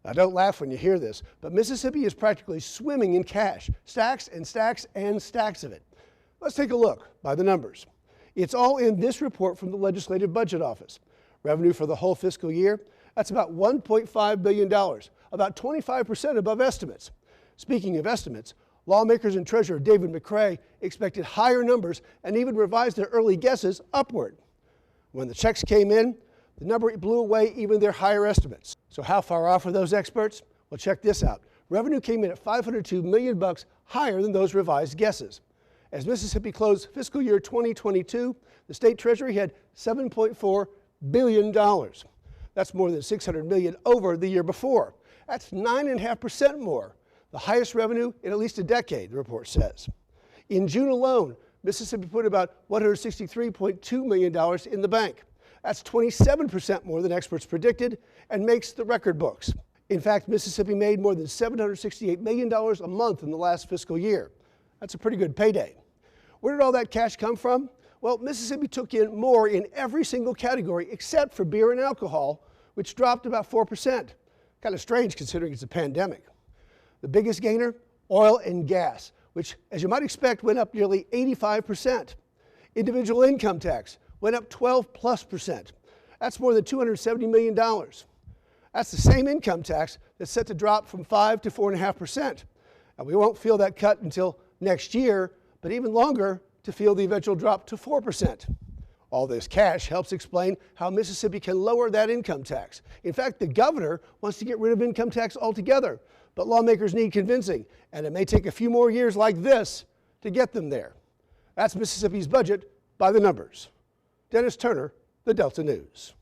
Now don't laugh when you hear this, but Mississippi is practically swimming in cash, stacks and stacks and stacks of it. Let's take a look by the numbers. It's all in this report from the Legislative Budget Office. Revenue for the whole fiscal year, that's about $1.5 billion, about 25% above estimates. Speaking of estimates, lawmakers and Treasurer David McRae expected higher numbers and even revised their early guesses upward. When the checks came in, the number blew away even their higher estimates. So how far off are those experts? Well, check this out. Revenue came in at $502 million higher than those revised guesses. As Mississippi closed fiscal year 2022, the state treasury had $7.4 billion. That's more than $600 million over the year before. That's 9.5% more, the highest revenue in at least a decade, the report says. In June alone, Mississippi put about $163.2 million in the bank. That's 27% more than experts predicted and makes the record books. In fact, Mississippi made more than $768 million a month in the last fiscal year. That's a pretty good payday. Where did all that cash come from? Well, Mississippi took in more in every single category except for beer and alcohol, which dropped about 4%. Kind of strange considering it's a pandemic. The biggest gainer, oil and gas, which, as you might expect, went up nearly 85%. Individual income tax went up 12+%. That's more than $270 million. That's the same income tax that's set to drop from 5 to 4.5%. And we won't feel that cut until next year, but even longer to feel the eventual drop to 4%. All this cash helps explain how Mississippi can lower that income tax. In fact, the governor wants to get rid of income tax altogether, but lawmakers need convincing, and it may take a few more years like this to get them there. That's Mississippi's budget by the numbers. Dennis Turner, the Delta News.